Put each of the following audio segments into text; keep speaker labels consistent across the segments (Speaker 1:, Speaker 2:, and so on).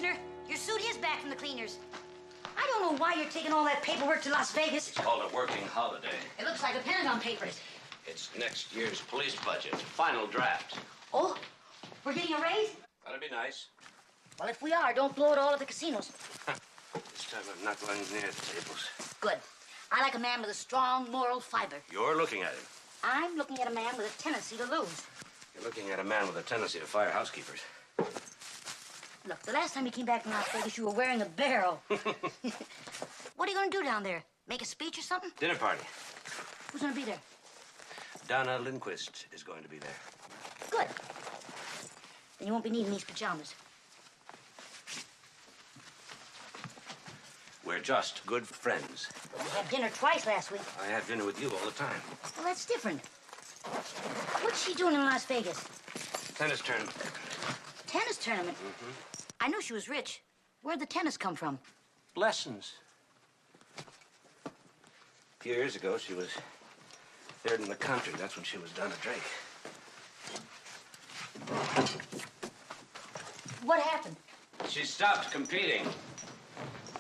Speaker 1: Commissioner, your suit is back from the cleaners. I don't know why you're taking all that paperwork to Las Vegas.
Speaker 2: It's called a working holiday.
Speaker 1: It looks like a Pentagon papers.
Speaker 2: It's next year's police budget. Final draft.
Speaker 1: Oh, we're getting a raise?
Speaker 2: That'd be nice.
Speaker 1: Well, if we are, don't blow it all at the casinos.
Speaker 2: This time I'm not going near the tables.
Speaker 1: Good. I like a man with a strong moral fiber.
Speaker 2: You're looking at him.
Speaker 1: I'm looking at a man with a tendency to lose.
Speaker 2: You're looking at a man with a tendency to fire housekeepers.
Speaker 1: Look, the last time you came back from Las Vegas, you were wearing a barrel. What are you going to do down there? Make a speech or something?
Speaker 2: Dinner party.
Speaker 1: Who's going to be there?
Speaker 2: Donna Lindquist is going to be there.
Speaker 1: Good. Then you won't be needing these pajamas.
Speaker 2: We're just good friends.
Speaker 1: You had dinner twice last week.
Speaker 2: I have dinner with you all the time.
Speaker 1: Well, that's different. What's she doing in Las Vegas?
Speaker 2: Tennis tournament.
Speaker 1: Tennis tournament?
Speaker 2: Mm-hmm.
Speaker 1: I knew she was rich. Where'd the tennis come from?
Speaker 2: Lessons. A few years ago, she was third in the country. That's when she was Donna Drake.
Speaker 1: What happened?
Speaker 2: She stopped competing.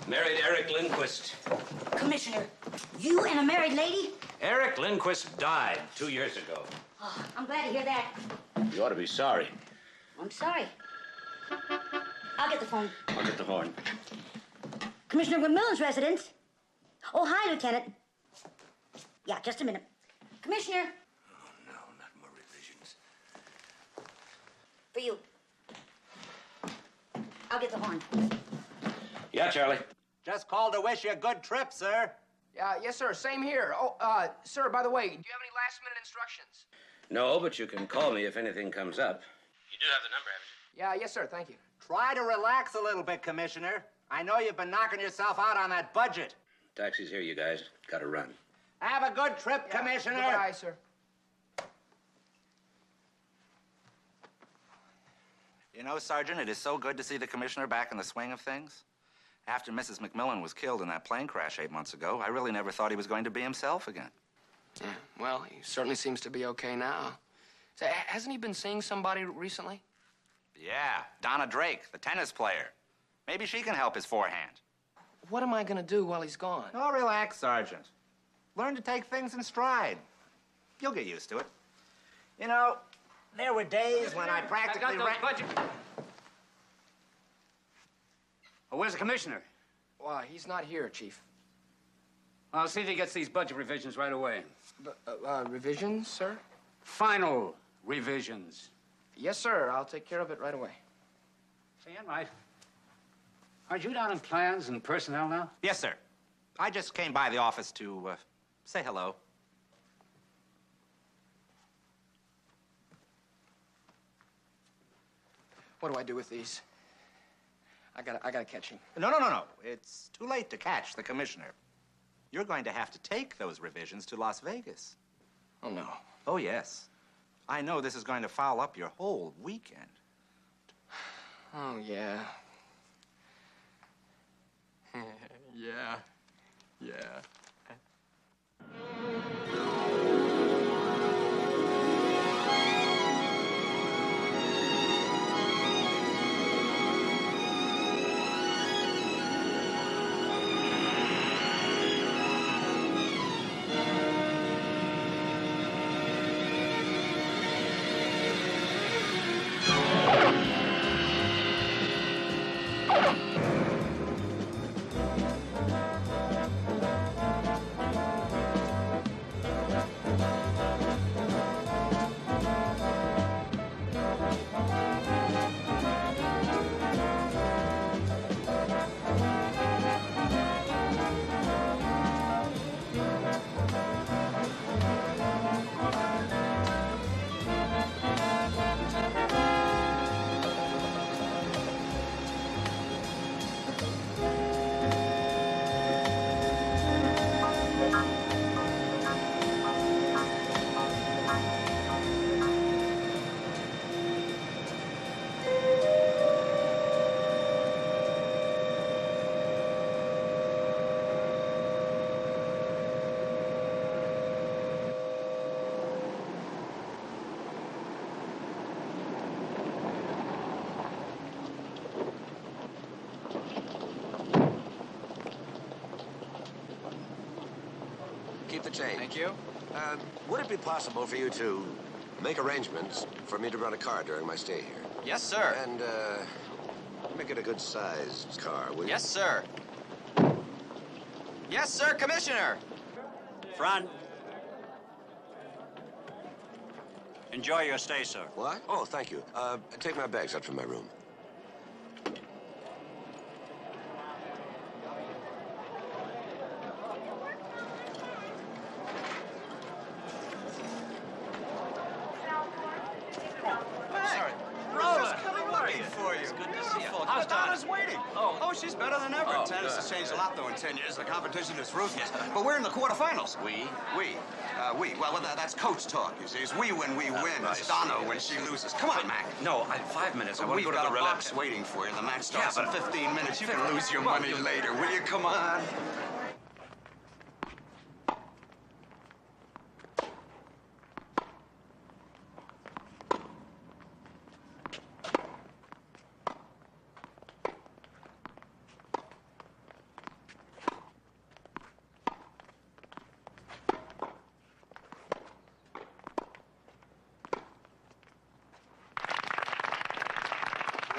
Speaker 2: Married Eric Lindquist.
Speaker 1: Commissioner, you and a married lady?
Speaker 2: Eric Lindquist died 2 years ago.
Speaker 1: Oh, I'm glad to hear that.
Speaker 2: You ought to be sorry.
Speaker 1: I'm sorry. I'll get the phone.
Speaker 2: I'll get the horn.
Speaker 1: Commissioner McMillan's residence. Oh, hi, Lieutenant. Yeah, just a minute. Commissioner.
Speaker 2: Oh, no, not more revisions.
Speaker 1: For you. I'll get the horn.
Speaker 2: Yeah, Charlie.
Speaker 3: Just called to wish you a good trip, sir.
Speaker 4: Yes, sir. Same here. Oh, sir, by the way, do you have any last-minute instructions?
Speaker 2: No, but you can call me if anything comes up. You do have the number, haven't you?
Speaker 4: Yeah, yes, sir. Thank you.
Speaker 3: Try to relax a little bit, Commissioner. I know you've been knocking yourself out on that budget.
Speaker 2: Taxi's here, you guys. Gotta run.
Speaker 3: Have a good trip,
Speaker 4: Yeah,
Speaker 3: Commissioner.
Speaker 4: Goodbye, sir.
Speaker 3: You know, Sergeant, it is so good to see the Commissioner back in the swing of things. After Mrs. McMillan was killed in that plane crash 8 months ago, I really never thought he was going to be himself again.
Speaker 4: Yeah, well, he certainly seems to be okay now. So, hasn't he been seeing somebody recently?
Speaker 3: Yeah, Donna Drake, the tennis player. Maybe she can help his forehand.
Speaker 4: What am I going to do while he's gone?
Speaker 3: Oh, relax, Sergeant. Learn to take things in stride. You'll get used to it. You know, there were days when I practically
Speaker 2: budget. Oh, where's the commissioner?
Speaker 4: Well, he's not here, Chief.
Speaker 5: I'll see if he gets these budget revisions right away.
Speaker 4: Revisions, sir?
Speaker 5: Final revisions.
Speaker 4: Yes, sir. I'll take care of it right away.
Speaker 5: Say, Enright, aren't you down in plans and personnel now?
Speaker 3: Yes, sir. I just came by the office to say hello.
Speaker 4: What do I do with these? I gotta catch him.
Speaker 3: No. It's too late to catch the commissioner. You're going to have to take those revisions to Las Vegas.
Speaker 4: Oh, no.
Speaker 3: Oh, yes. I know this is going to foul up your whole weekend.
Speaker 4: Oh, yeah. Yeah.
Speaker 6: Keep the change.
Speaker 4: Thank you.
Speaker 6: Would it be possible for you to make arrangements for me to run a car during my stay here?
Speaker 4: Yes, sir.
Speaker 6: And, make it a good-sized car, will you?
Speaker 4: Yes, sir. Yes, sir, Commissioner.
Speaker 7: Front. Enjoy your stay, sir.
Speaker 6: What? Oh, thank you. Take my bags out from my room.
Speaker 7: How's Donna's
Speaker 8: waiting. Oh, she's better than ever. Tennis has changed a lot, though, in 10 years. The competition is ruthless. But we're in the quarterfinals. We. Well, that's coach talk, you see. It's we when we win. It's Donna when she loses. Come on, Mac.
Speaker 2: No, I have 5 minutes. I want to
Speaker 8: We've
Speaker 2: go to
Speaker 8: got
Speaker 2: the
Speaker 8: a
Speaker 2: relay.
Speaker 8: box waiting for you. The match starts
Speaker 2: Yeah,
Speaker 8: in
Speaker 2: but
Speaker 8: 15 minutes. You can lose your money later. Will you? Come on.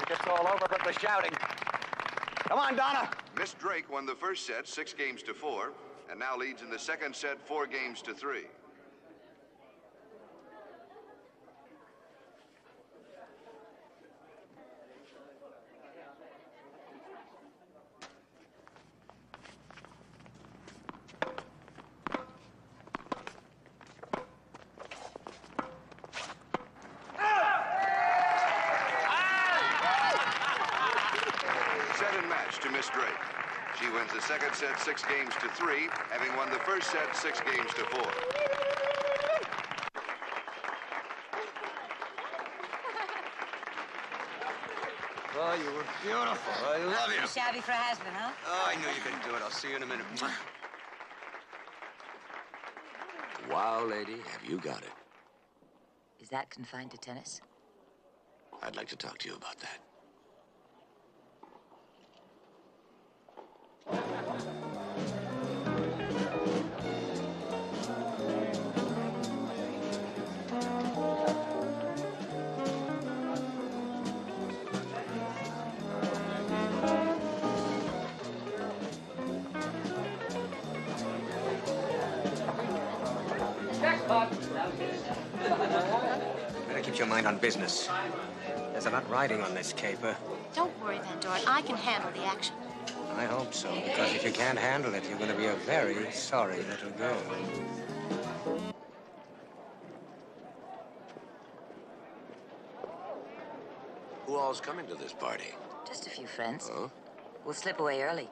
Speaker 5: It's all over but the shouting. Come on, Donna.
Speaker 9: Miss Drake won the first set 6 games to 4, and now leads in the second set 4 games to 3. To Miss Drake. She wins the second set 6 games to 3, having won the first set 6 games to 4.
Speaker 8: Oh, you were beautiful. I love you.
Speaker 1: Shabby for a husband, huh?
Speaker 8: Oh, I knew you could do it. I'll see you in a minute.
Speaker 6: Wow, lady, have you got it.
Speaker 1: Is that confined to tennis?
Speaker 6: I'd like to talk to you about that.
Speaker 2: Better keep your mind on business. There's a lot riding on this caper.
Speaker 10: Don't worry, Van Doren. I can handle the action.
Speaker 2: I hope so, because if you can't handle it, you're going to be a very sorry little girl.
Speaker 6: Who all's coming to this party?
Speaker 1: Just a few friends.
Speaker 6: Huh?
Speaker 1: We'll slip away early.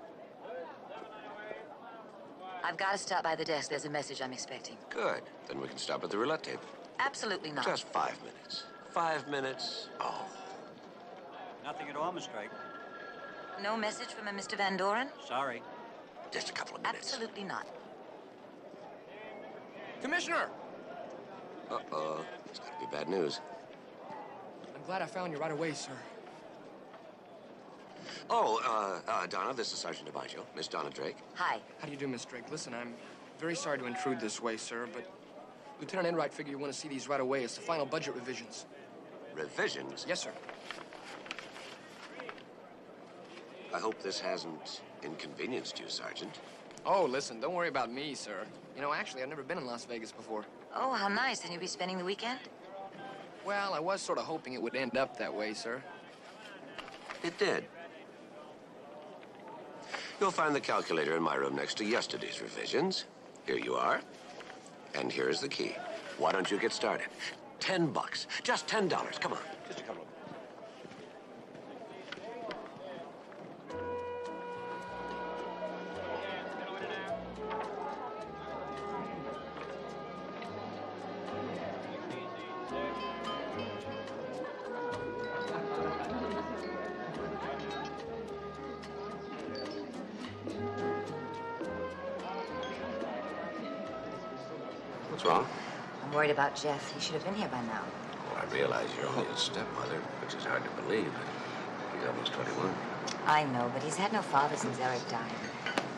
Speaker 1: I've got to stop by the desk. There's a message I'm expecting.
Speaker 6: Good. Then we can stop at the roulette table.
Speaker 1: Absolutely not.
Speaker 6: Just 5 minutes. 5 minutes. Oh.
Speaker 7: Nothing at all, Miss Drake.
Speaker 1: No message from a Mr. Van Doren?
Speaker 7: Sorry.
Speaker 6: Just a couple of minutes.
Speaker 1: Absolutely not.
Speaker 4: Commissioner!
Speaker 6: Uh-oh. It's got to be bad news.
Speaker 4: I'm glad I found you right away, sir.
Speaker 6: Oh, Donna, this is Sergeant DiMaggio. Miss Donna Drake.
Speaker 1: Hi.
Speaker 4: How do you do, Miss Drake? Listen, I'm very sorry to intrude this way, sir, but Lieutenant Enright figured you want to see these right away. It's the final budget revisions.
Speaker 6: Revisions?
Speaker 4: Yes, sir.
Speaker 6: I hope this hasn't inconvenienced you, Sergeant.
Speaker 4: Oh, listen, don't worry about me, sir. You know, actually, I've never been in Las Vegas before.
Speaker 1: Oh, how nice. Then you'll be spending the weekend?
Speaker 4: Well, I was sort of hoping it would end up that way, sir.
Speaker 6: It did. You'll find the calculator in my room next to yesterday's revisions. Here you are. And here's the key. Why don't you get started? $10. Just $10. Come on. Just a couple of... What's wrong?
Speaker 1: I'm worried about Jeff. He should have been here by now.
Speaker 6: Oh, I realize you're only his stepmother, which is hard to believe. He's almost 21.
Speaker 1: I know, but he's had no father since Eric died.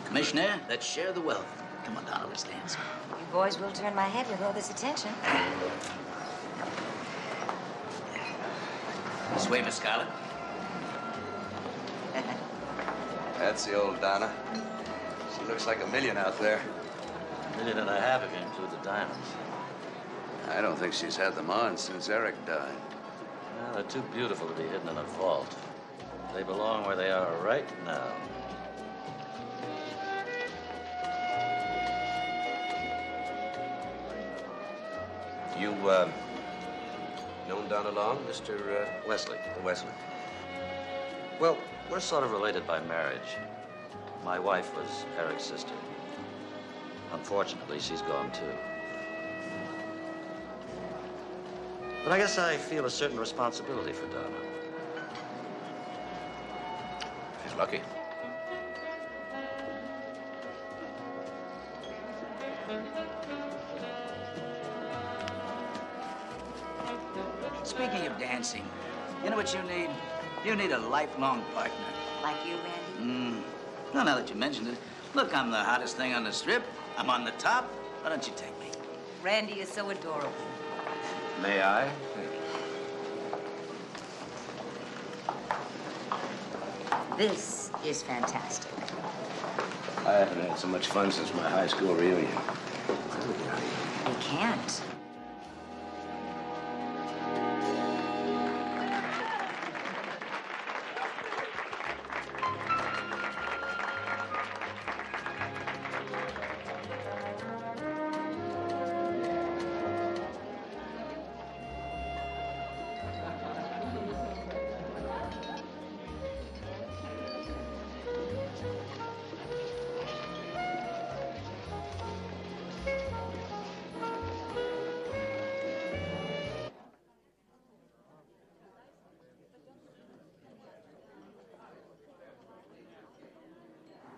Speaker 11: Commissioner, let's share the wealth. Come on, Donna, let's dance.
Speaker 1: You boys will turn my head with all this attention.
Speaker 11: Sway, Miss Scarlett.
Speaker 8: That's the old Donna. She looks like $1 million out there.
Speaker 12: $1.5 million if you include the diamonds.
Speaker 8: I don't think she's had them on since Eric died.
Speaker 12: Well, they're too beautiful to be hidden in a vault. They belong where they are right now.
Speaker 2: You, known Donna long, Mr.
Speaker 12: Wesley.
Speaker 2: Wesley?
Speaker 12: Well, we're sort of related by marriage. My wife was Eric's sister. Unfortunately, she's gone too. But I guess I feel a certain responsibility for Donna.
Speaker 2: She's lucky.
Speaker 11: Speaking of dancing, you know what you need? You need a lifelong partner.
Speaker 1: Like you, Randy?
Speaker 11: Well, now that you mentioned it, look, I'm the hottest thing on the strip. I'm on the top. Why don't you take me?
Speaker 1: Randy is so adorable.
Speaker 2: May I?
Speaker 1: This is fantastic.
Speaker 2: I haven't had so much fun since my high school reunion.
Speaker 1: We can't.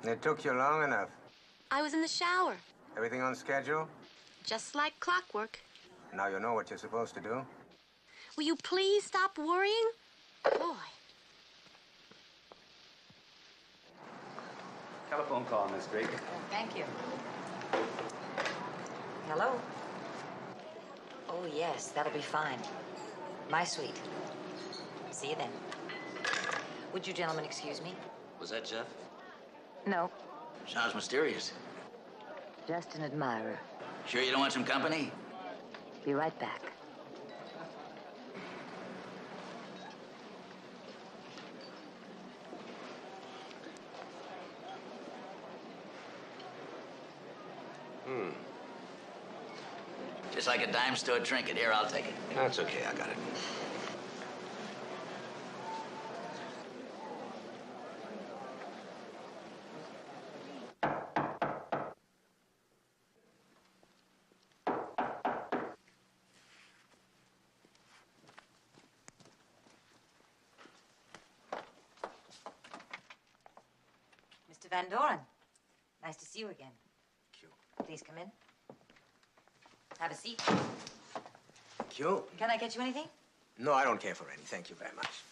Speaker 13: It took you long enough.
Speaker 10: I was in the shower,
Speaker 13: Everything on schedule?
Speaker 10: just like clockwork.
Speaker 13: Now you know what you're supposed to do.
Speaker 10: Will you please stop worrying? Boy.
Speaker 5: Telephone call, Miss Drake.
Speaker 1: Thank you. Hello? Oh, yes, that'll be fine. My suite. See you then. Would you gentlemen excuse me?
Speaker 12: Was that Jeff?
Speaker 1: No.
Speaker 11: Sounds mysterious.
Speaker 1: Just an admirer.
Speaker 11: Sure you don't want some company?
Speaker 1: Be right back.
Speaker 11: Just like a dime store trinket. Here, I'll take it.
Speaker 2: That's okay, I got it.
Speaker 1: Mr. Van Doren, nice to see you again. Please come in. Have a seat.
Speaker 13: Thank you.
Speaker 1: Can I get you anything?
Speaker 13: No, I don't care for any. Thank you very much.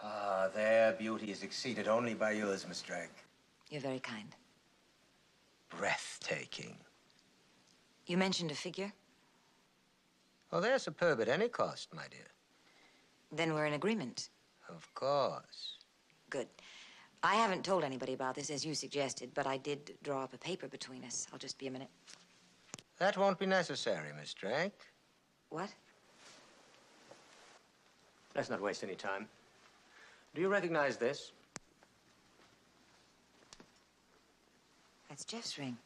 Speaker 13: Ah, their beauty is exceeded only by yours, Miss Drake.
Speaker 1: You're very kind.
Speaker 13: Breathtaking.
Speaker 1: You mentioned a figure.
Speaker 13: Oh, they're superb at any cost, my dear.
Speaker 1: Then we're in agreement.
Speaker 13: Of course.
Speaker 1: Good. I haven't told anybody about this, as you suggested, but I did draw up a paper between us. I'll just be a minute.
Speaker 13: That won't be necessary, Miss Drake.
Speaker 1: What?
Speaker 13: Let's not waste any time. Do you recognize this?
Speaker 1: That's Jeff's ring.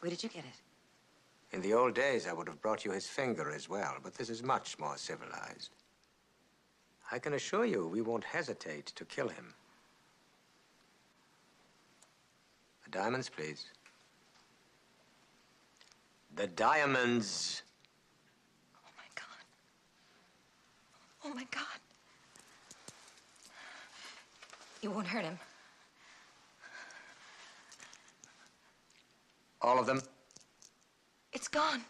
Speaker 1: Where did you get it?
Speaker 13: In the old days, I would have brought you his finger as well, but this is much more civilized. I can assure you we won't hesitate to kill him. The diamonds, please. The diamonds.
Speaker 1: Oh, my God. Oh, my God. You won't hurt him.
Speaker 13: All of them?
Speaker 1: It's gone.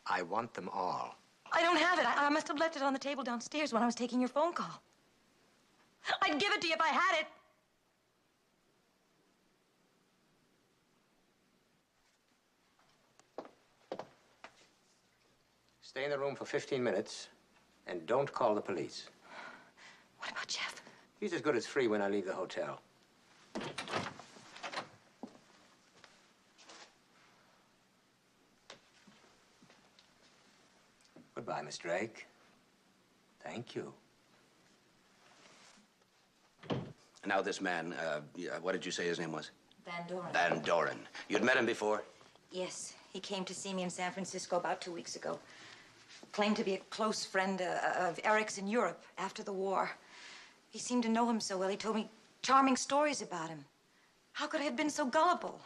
Speaker 13: I want them all.
Speaker 1: I don't have it. I must have left it on the table downstairs when I was taking your phone call. I'd give it to you if I had it.
Speaker 13: Stay in the room for 15 minutes and don't call the police.
Speaker 1: What about Jeff?
Speaker 13: He's as good as free when I leave the hotel. Goodbye, Miss Drake. Thank you.
Speaker 2: Now this man, what did you say his name was?
Speaker 1: Van Doren.
Speaker 2: Van Doren. You'd met him before?
Speaker 1: Yes, he came to see me in San Francisco about 2 weeks ago. Claimed to be a close friend of Eric's in Europe after the war. He seemed to know him so well. He told me charming stories about him. How could I have been so gullible?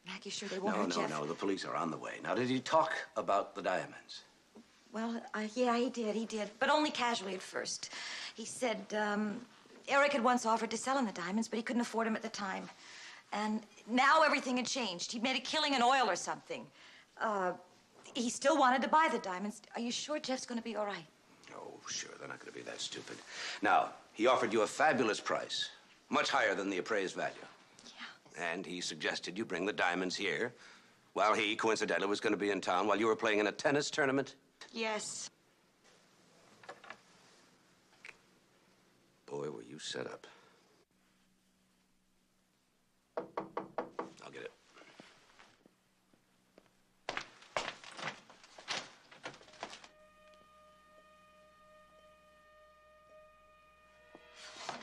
Speaker 1: Mac, you sure they won't hurt Jeff?
Speaker 2: No, the police are on the way. Now, did he talk about the diamonds?
Speaker 1: Well, yeah, he did. But only casually at first. He said, Eric had once offered to sell him the diamonds, but he couldn't afford them at the time. And now everything had changed. He'd made a killing in oil or something. He still wanted to buy the diamonds. Are you sure Jeff's going to be all right?
Speaker 2: Oh, sure. They're not going to be that stupid. Now, he offered you a fabulous price, much higher than the appraised value. Yeah. And he suggested you bring the diamonds here, while he, coincidentally, was going to be in town while you were playing in a tennis tournament.
Speaker 1: Yes.
Speaker 2: Boy, were you set up. I'll get it.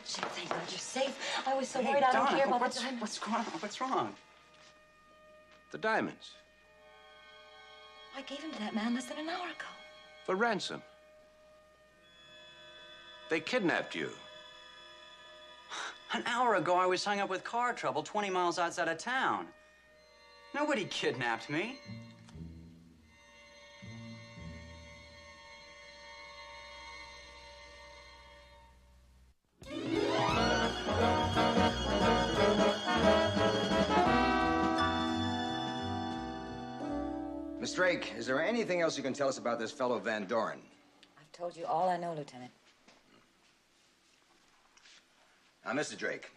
Speaker 1: Jeff, thank God you're safe. I was so worried I don't care about the diamonds.
Speaker 5: What's going on? What's wrong?
Speaker 2: The diamonds.
Speaker 1: I gave them to that man less than an hour ago.
Speaker 2: For ransom. They kidnapped you.
Speaker 14: An hour ago, I was hung up with car trouble 20 miles outside of town. Nobody kidnapped me.
Speaker 8: Miss Drake, is there anything else you can tell us about this fellow Van Doren?
Speaker 1: I've told you all I know, Lieutenant.
Speaker 8: Now, Mr. Drake.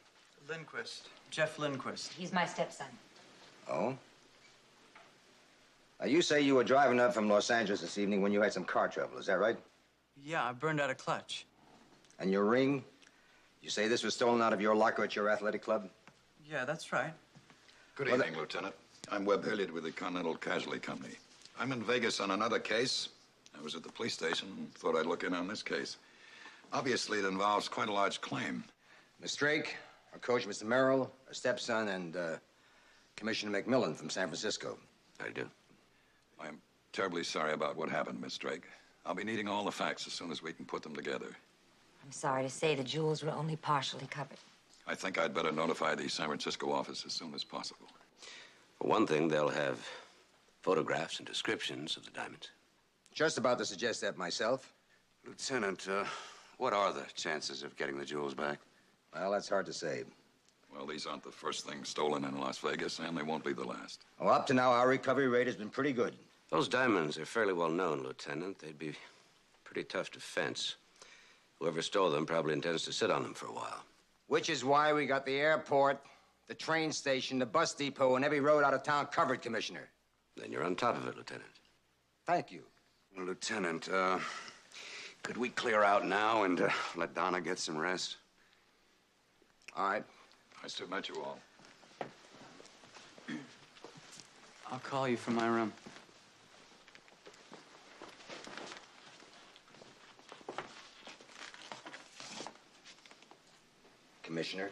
Speaker 14: Lindquist. Jeff Lindquist.
Speaker 1: He's my stepson.
Speaker 8: Oh? Now, you say you were driving up from Los Angeles this evening when you had some car trouble, is that right?
Speaker 14: Yeah, I burned out a clutch.
Speaker 8: And your ring? You say this was stolen out of your locker at your athletic club?
Speaker 14: Yeah, that's right.
Speaker 15: Good evening, Lieutenant. I'm Webb Hilliard with the Continental Casualty Company. I'm in Vegas on another case. I was at the police station and thought I'd look in on this case. Obviously, it involves quite a large claim.
Speaker 8: Miss Drake, our coach, Mr. Merrill, our stepson, and Commissioner McMillan from San Francisco.
Speaker 2: How do you do?
Speaker 15: I'm terribly sorry about what happened, Miss Drake. I'll be needing all the facts as soon as we can put them together.
Speaker 1: I'm sorry to say the jewels were only partially covered.
Speaker 15: I think I'd better notify the San Francisco office as soon as possible.
Speaker 2: For one thing, they'll have photographs and descriptions of the diamonds.
Speaker 8: Just about to suggest that myself.
Speaker 6: Lieutenant, what are the chances of getting the jewels back?
Speaker 8: Well, that's hard to say.
Speaker 15: Well, these aren't the first things stolen in Las Vegas, and they won't be the last.
Speaker 8: Well, up to now, our recovery rate has been pretty good.
Speaker 2: Those diamonds are fairly well known, Lieutenant. They'd be pretty tough to fence. Whoever stole them probably intends to sit on them for a while.
Speaker 8: Which is why we got the airport, the train station, the bus depot, and every road out of town covered, Commissioner.
Speaker 2: Then you're on top of it, Lieutenant.
Speaker 8: Thank you.
Speaker 6: Well, Lieutenant, could we clear out now and let Donna get some rest?
Speaker 8: All right.
Speaker 15: Nice to have met you all.
Speaker 14: I'll call you from my room.
Speaker 8: Commissioner.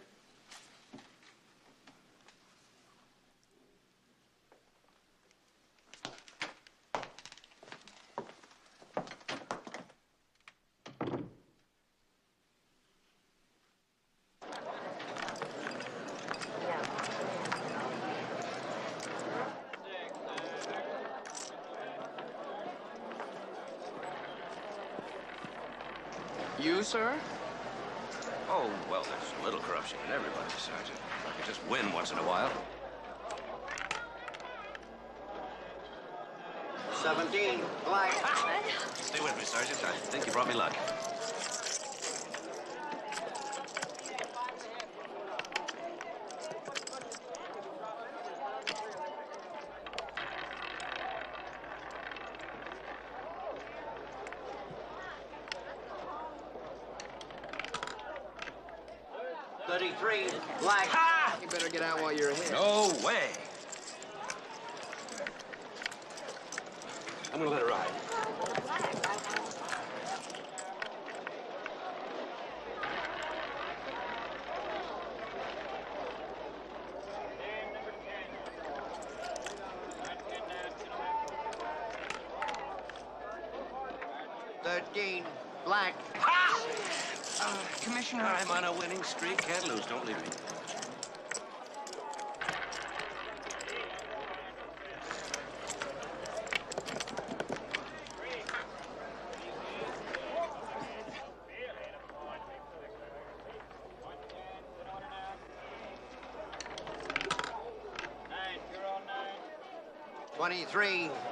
Speaker 14: You, sir?
Speaker 2: Oh, well, there's a little corruption in everybody, Sergeant. You just win once in a while.
Speaker 5: 17, black.
Speaker 2: Stay with me, Sergeant. I think you brought me luck.
Speaker 5: 23, black.
Speaker 4: Ha! You better get out while you're here.
Speaker 2: No way. I'm gonna let her ride.
Speaker 5: Black.
Speaker 2: Commissioner, I'm on a winning streak. Can't lose. Don't leave me.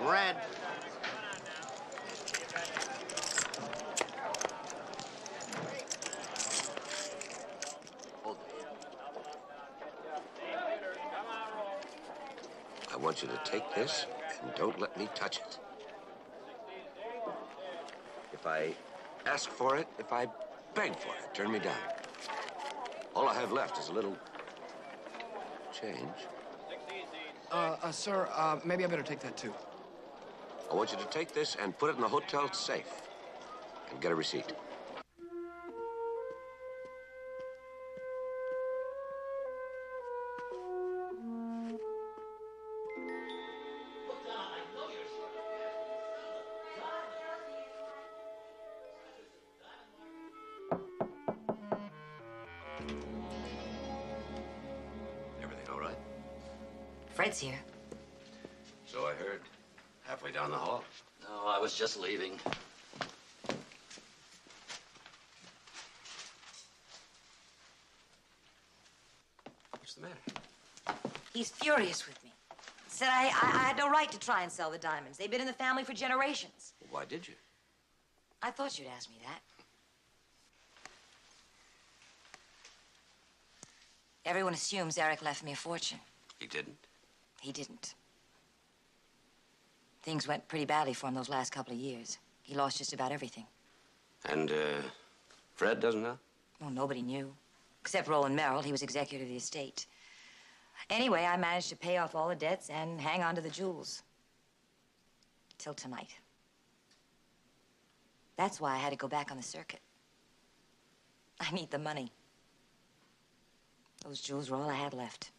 Speaker 5: Red.
Speaker 6: I want you to take this and don't let me touch it. If I ask for it, if I beg for it, turn me down. All I have left is a little change.
Speaker 4: Sir, maybe I better take that too.
Speaker 6: I want you to take this and put it in the hotel safe and get a receipt. Everything all right?
Speaker 1: Fred's here.
Speaker 6: So I heard. Halfway down the hall.
Speaker 12: No, I was just leaving.
Speaker 6: What's the matter?
Speaker 1: He's furious with me. Said I had no right to try and sell the diamonds. They've been in the family for generations.
Speaker 6: Well, why did you?
Speaker 1: I thought you'd ask me that. Everyone assumes Eric left me a fortune.
Speaker 6: He didn't?
Speaker 1: He didn't. Things went pretty badly for him those last couple of years. He lost just about everything.
Speaker 2: And, Fred doesn't know?
Speaker 1: Well, nobody knew. Except Roland Merrill. He was executor of the estate. Anyway, I managed to pay off all the debts and hang on to the jewels. Till tonight. That's why I had to go back on the circuit. I need the money. Those jewels were all I had left.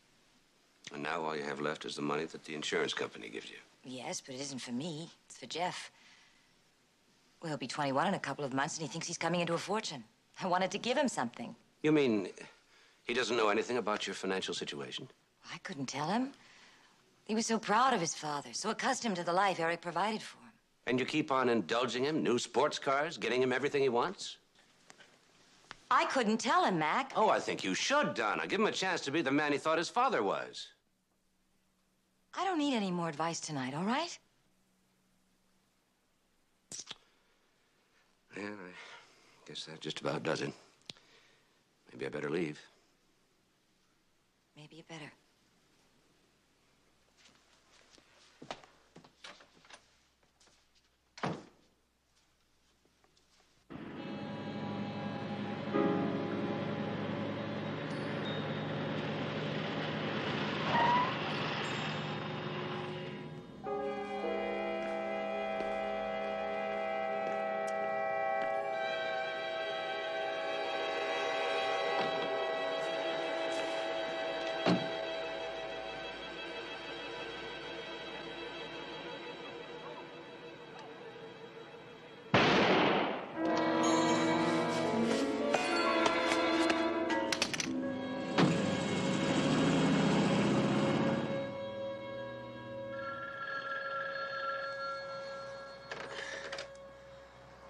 Speaker 2: And now all you have left is the money that the insurance company gives you.
Speaker 1: Yes, but it isn't for me. It's for Jeff. Well, he'll be 21 in a couple of months, and he thinks he's coming into a fortune. I wanted to give him something.
Speaker 2: You mean he doesn't know anything about your financial situation?
Speaker 1: I couldn't tell him. He was so proud of his father, so accustomed to the life Eric provided for him.
Speaker 2: And you keep on indulging him? New sports cars? Getting him everything he wants?
Speaker 1: I couldn't tell him, Mac.
Speaker 2: Oh, I think you should, Donna. Give him a chance to be the man he thought his father was.
Speaker 1: I don't need any more advice tonight, all right?
Speaker 2: Yeah, I guess that just about does it. Maybe I better leave.
Speaker 1: Maybe you better.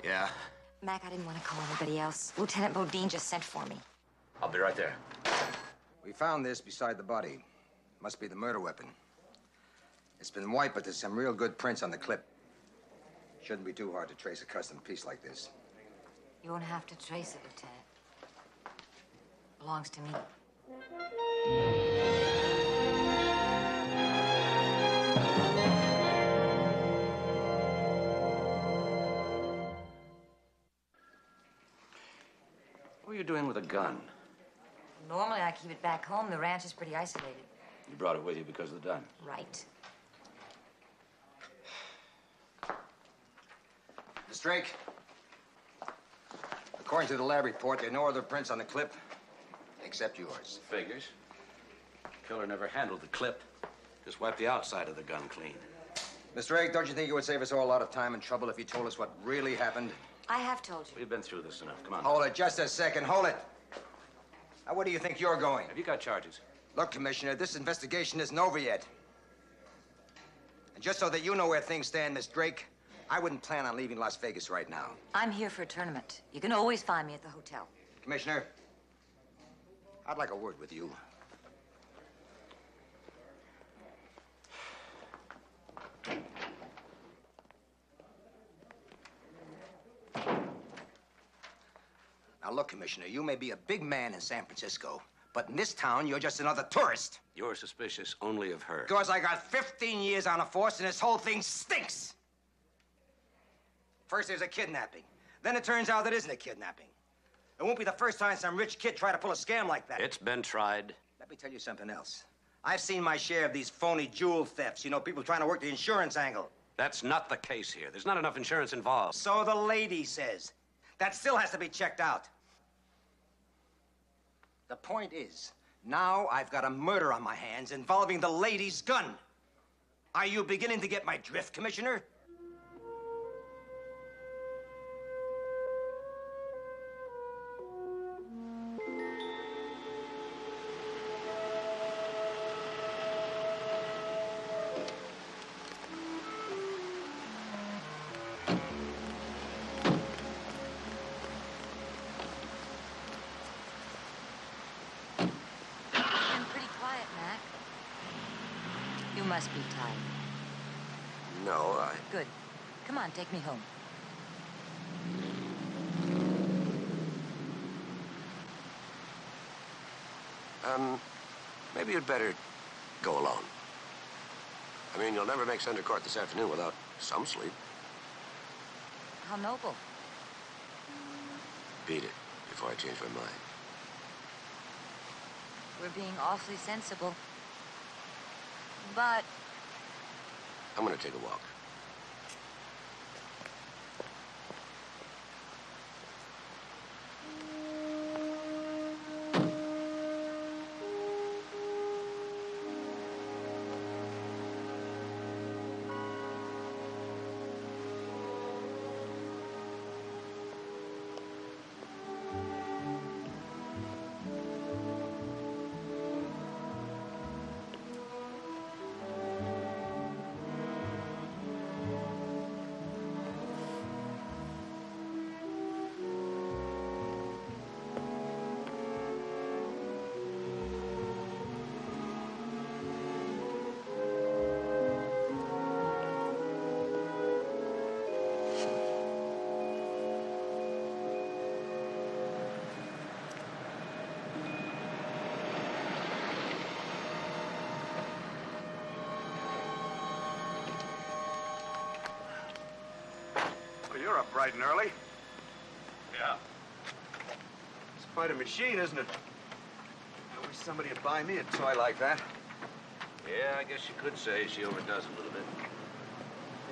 Speaker 2: Yeah?
Speaker 1: Mac, I didn't want to call anybody else. Lieutenant Bodine just sent for me.
Speaker 2: I'll be right there.
Speaker 13: We found this beside the body. Must be the murder weapon. It's been wiped, but there's some real good prints on the clip. Shouldn't be too hard to trace a custom piece like this.
Speaker 1: You won't have to trace it, Lieutenant. Belongs to me.
Speaker 2: What are you doing with a gun?
Speaker 1: Normally, I keep it back home. The ranch is pretty isolated.
Speaker 2: You brought it with you because of the diamond.
Speaker 1: Right.
Speaker 13: Miss Drake, according to the lab report, there are no other prints on the clip except yours.
Speaker 2: Figures. Killer never handled the clip. Just wiped the outside of the gun clean.
Speaker 13: Miss Drake, don't you think it would save us all a lot of time and trouble if you told us what really happened?
Speaker 1: I have told you.
Speaker 2: We've been through this enough. Come on.
Speaker 13: Hold it, just a second. Hold it. Now, where do you think you're going?
Speaker 2: Have you got charges?
Speaker 13: Look, Commissioner, this investigation isn't over yet. And just so that you know where things stand, Miss Drake, I wouldn't plan on leaving Las Vegas right now.
Speaker 1: I'm here for a tournament. You can always find me at the hotel.
Speaker 13: Commissioner, I'd like a word with you. Now, look, Commissioner, you may be a big man in San Francisco, but in this town, you're just another tourist.
Speaker 2: You're suspicious only of her.
Speaker 13: Because I got 15 years on the force, and this whole thing stinks. First, there's a kidnapping. Then it turns out it isn't a kidnapping. It won't be the first time some rich kid tried to pull a scam like that.
Speaker 2: It's been tried.
Speaker 13: Let me tell you something else. I've seen my share of these phony jewel thefts. You know, people trying to work the insurance angle.
Speaker 2: That's not the case here. There's not enough insurance involved.
Speaker 13: So the lady says. That still has to be checked out. The point is, now I've got a murder on my hands involving the lady's gun. Are you beginning to get my drift, Commissioner?
Speaker 1: You must be tired.
Speaker 6: No,
Speaker 1: Good. Come on, take me home.
Speaker 6: Maybe you'd better go alone. I mean, you'll never make Center Court this afternoon without some sleep.
Speaker 1: How noble.
Speaker 6: Beat it before I change my mind.
Speaker 1: We're being awfully sensible. But
Speaker 6: I'm gonna take a walk.
Speaker 8: You're up bright and early.
Speaker 2: Yeah.
Speaker 8: It's quite a machine, isn't it? I wish somebody would buy me a toy like that.
Speaker 2: Yeah, I guess you could say she overdoes a little bit.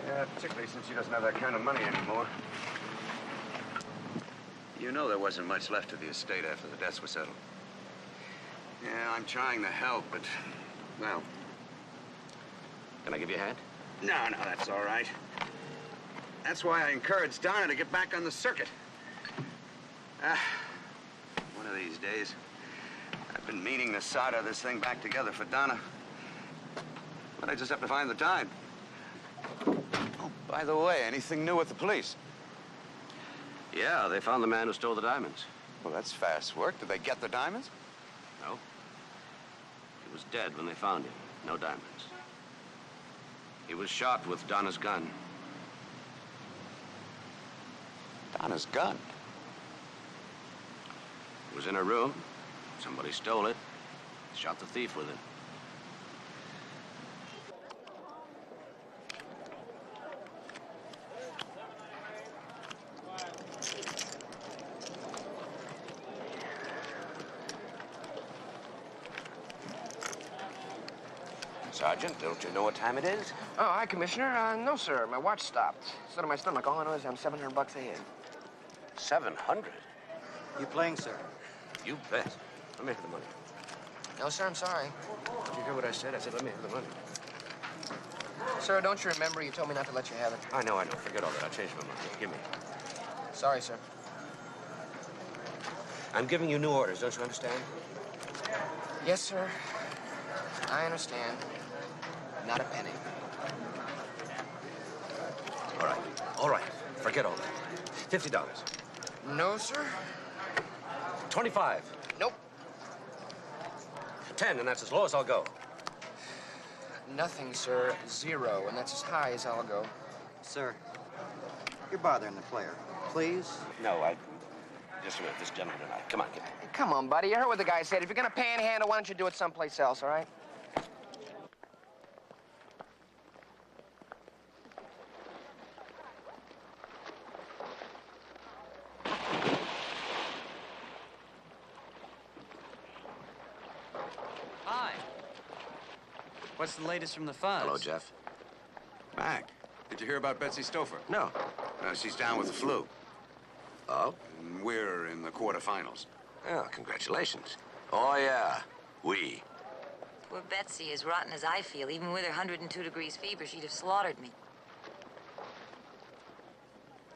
Speaker 8: Yeah, particularly since she doesn't have that kind of money anymore. You know there wasn't much left of the estate after the debts were settled. Yeah, I'm trying to help, but, well...
Speaker 2: Can I give you a hand?
Speaker 8: No, that's all right. That's why I encouraged Donna to get back on the circuit. One of these days, I've been meaning to solder this thing back together for Donna. But I just have to find the time. Oh, by the way, anything new with the police?
Speaker 2: Yeah, they found the man who stole the diamonds.
Speaker 8: Well, that's fast work. Did they get the diamonds?
Speaker 2: No. He was dead when they found him. No diamonds. He was shot with Donna's gun.
Speaker 8: Donna's gun?
Speaker 2: It was in her room. Somebody stole it. Shot the thief with it. Sergeant, don't you know what time it is?
Speaker 4: Oh, hi, Commissioner. No, sir. My watch stopped. So did my stomach. All I know is I'm $700 ahead.
Speaker 2: 700?
Speaker 7: You playing, sir?
Speaker 2: You bet. Let me have the money.
Speaker 4: No, sir, I'm sorry.
Speaker 2: Did you hear what I said? I said, let me have the money.
Speaker 4: Sir, don't you remember you told me not to let you have it?
Speaker 2: I know. Forget all that. I'll change my mind. Give me.
Speaker 4: Sorry, sir.
Speaker 2: I'm giving you new orders, don't you understand?
Speaker 4: Yes, sir. I understand. Not a penny.
Speaker 2: All right. Forget all that. $50.
Speaker 4: No, sir.
Speaker 2: 25.
Speaker 4: Nope.
Speaker 2: 10, and that's as low as I'll go.
Speaker 4: Nothing, sir. 0, and that's as high as I'll go.
Speaker 7: Sir, you're bothering the player. Please?
Speaker 2: No, just a minute. This gentleman and I. Come on, get me.
Speaker 4: Come on, buddy. You heard what the guy said. If you're gonna panhandle, why don't you do it someplace else, all right?
Speaker 14: Hi. What's the latest from the fuzz?
Speaker 6: Hello, Jeff.
Speaker 8: Mac, did you hear about Betsy Stouffer?
Speaker 6: No.
Speaker 8: She's down with the flu.
Speaker 6: Oh?
Speaker 8: And we're in the quarterfinals.
Speaker 6: Oh, congratulations. Oh, yeah. We.
Speaker 1: Poor Betsy, as rotten as I feel, even with her 102 degrees fever, she'd have slaughtered me.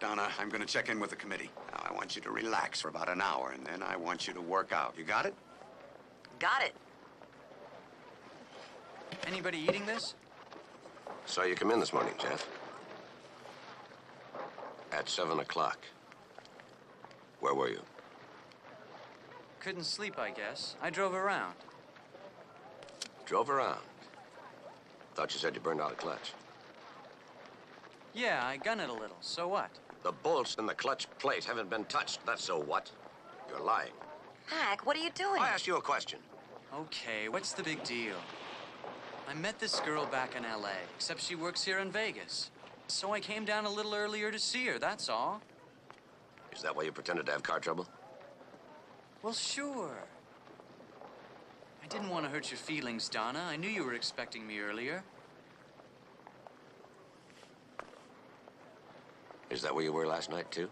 Speaker 8: Donna, I'm going to check in with the committee. Now, I want you to relax for about an hour, and then I want you to work out. You got it?
Speaker 1: Got it.
Speaker 14: Anybody eating this?
Speaker 6: Saw you come in this morning, Jeff. At 7 o'clock. Where were you?
Speaker 14: Couldn't sleep, I guess. I drove around.
Speaker 6: Drove around. Thought you said you burned out a clutch.
Speaker 14: Yeah, I gun it a little. So what?
Speaker 6: The bolts in the clutch plate haven't been touched. That's so what? You're lying.
Speaker 1: Mac, what are you doing?
Speaker 6: I asked you a question.
Speaker 14: Okay, what's the big deal? I met this girl back in L.A., except she works here in Vegas. So I came down a little earlier to see her, that's all.
Speaker 6: Is that why you pretended to have car trouble?
Speaker 14: Well, sure. I didn't want to hurt your feelings, Donna. I knew you were expecting me earlier.
Speaker 6: Is that where you were last night, too?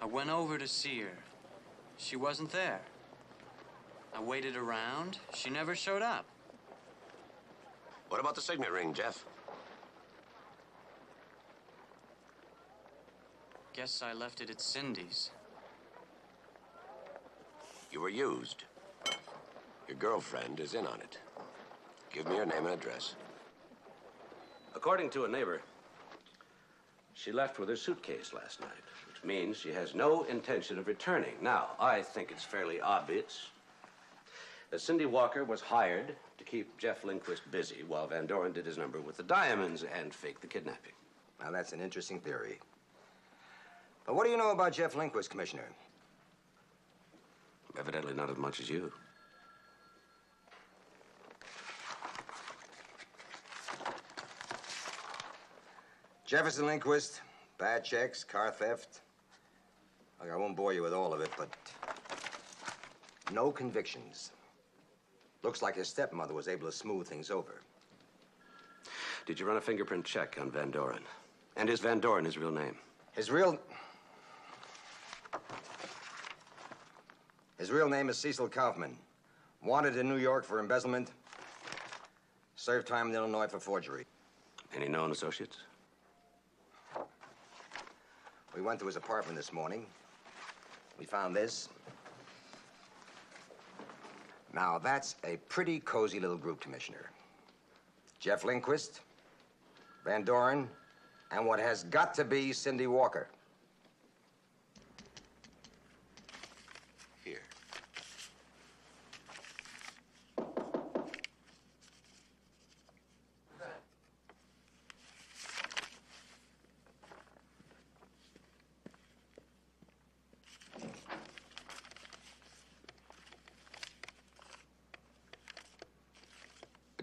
Speaker 14: I went over to see her. She wasn't there. I waited around. She never showed up.
Speaker 6: What about the signet ring, Jeff?
Speaker 14: Guess I left it at Cindy's.
Speaker 6: You were used. Your girlfriend is in on it. Give me her name and address.
Speaker 2: According to a neighbor, she left with her suitcase last night, which means she has no intention of returning. Now, I think it's fairly obvious that Cindy Walker was hired to keep Jeff Lindquist busy while Van Doren did his number with the diamonds and faked the kidnapping.
Speaker 13: Now, that's an interesting theory. But what do you know about Jeff Lindquist, Commissioner?
Speaker 2: Evidently not as much as you.
Speaker 13: Jefferson Lindquist, bad checks, car theft. Look, I won't bore you with all of it, but no convictions. Looks like his stepmother was able to smooth things over.
Speaker 2: Did you run a fingerprint check on Van Doren? And is Van Doren his real name?
Speaker 13: His real name is Cecil Kaufman. Wanted in New York for embezzlement. Served time in Illinois for forgery.
Speaker 2: Any known associates?
Speaker 13: We went to his apartment this morning. We found this. Now, that's a pretty cozy little group, Commissioner. Jeff Lindquist, Van Doren, and what has got to be Cindy Walker.
Speaker 6: Here.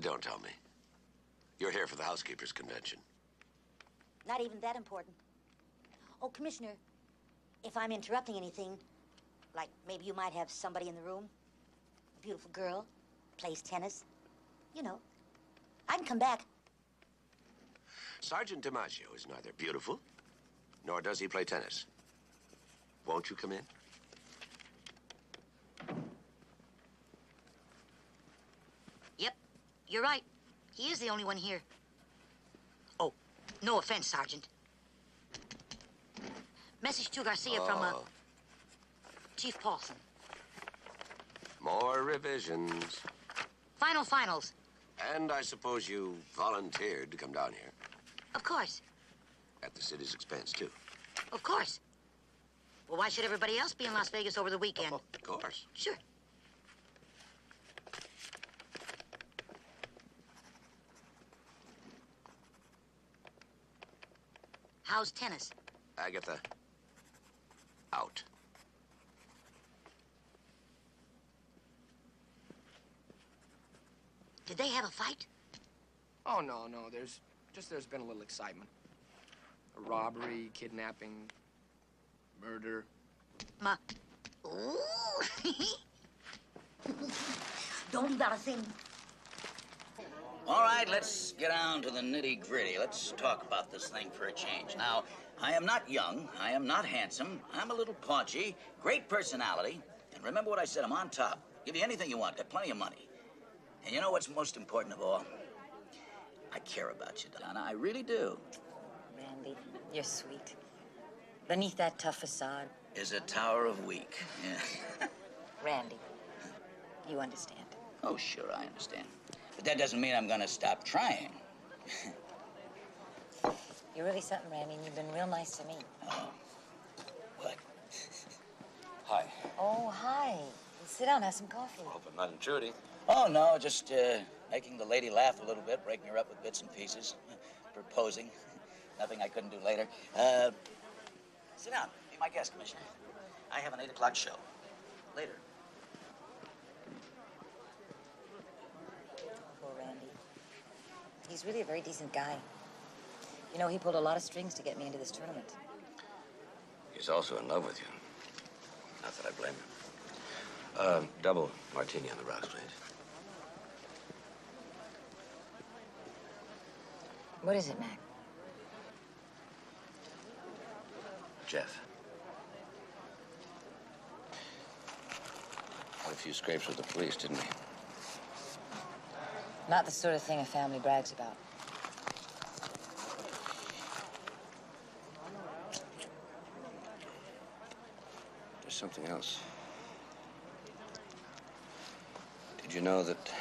Speaker 6: Don't tell me. You're here for the housekeepers' convention.
Speaker 16: Not even that important. Oh, Commissioner, if I'm interrupting anything, like maybe you might have somebody in the room, a beautiful girl, plays tennis, you know. I can come back.
Speaker 6: Sergeant DiMaggio is neither beautiful, nor does he play tennis. Won't you come in?
Speaker 16: Yep, you're right. He is the only one here. Oh, no offense, Sergeant. Message to Garcia from, Chief Paulson.
Speaker 6: More revisions.
Speaker 16: Finals.
Speaker 6: And I suppose you volunteered to come down here.
Speaker 16: Of course.
Speaker 6: At the city's expense, too.
Speaker 16: Of course. Well, why should everybody else be in Las Vegas over the weekend?
Speaker 6: Of course.
Speaker 16: Sure. How's tennis?
Speaker 6: Agatha, out.
Speaker 16: Did they have a fight?
Speaker 4: Oh, no. There's been a little excitement. A robbery, kidnapping, murder.
Speaker 16: Ooh. Don't leave out a thing.
Speaker 11: All right, let's get down to the nitty-gritty. Let's talk about this thing for a change. Now, I am not young. I am not handsome. I'm a little paunchy. Great personality. And remember what I said, I'm on top. Give you anything you want. Got plenty of money. And you know what's most important of all? I care about you, Donna. I really do.
Speaker 1: Randy, you're sweet. Beneath that tough facade
Speaker 11: is a tower of weak. Yeah.
Speaker 1: Randy, you understand.
Speaker 11: Oh, sure, I understand. But that doesn't mean I'm gonna stop trying.
Speaker 1: You're really something, Randy, and you've been real nice to me.
Speaker 11: Oh. What? Hi.
Speaker 1: Oh, hi. Sit down, have some coffee.
Speaker 11: Hope I'm not intruding. Oh, no, just making the lady laugh a little bit, breaking her up with bits and pieces, proposing. Nothing I couldn't do later. Sit down. Be my guest, Commissioner. I have an 8 o'clock show. Later.
Speaker 1: Poor Randy. He's really a very decent guy. You know, he pulled a lot of strings to get me into this tournament.
Speaker 2: He's also in love with you. Not that I blame him. Double martini on the rocks, please.
Speaker 1: What is it, Mac?
Speaker 2: Jeff. Had a few scrapes with the police, didn't he?
Speaker 1: Not the sort of thing a family brags about.
Speaker 2: There's something else. Did you know that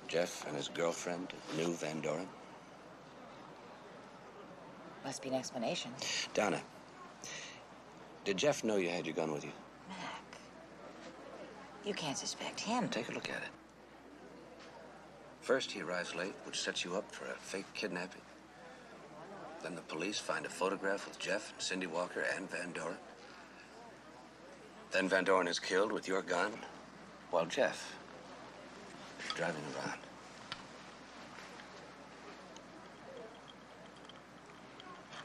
Speaker 2: Jeff and his girlfriend knew Van Doren?
Speaker 1: Must be an explanation.
Speaker 2: Donna, did Jeff know you had your gun with you?
Speaker 1: Mac, you can't suspect him.
Speaker 2: Take a look at it. First, he arrives late, which sets you up for a fake kidnapping. Then the police find a photograph with Jeff, Cindy Walker, and Van Doren. Then Van Doren is killed with your gun, while Jeff is driving around.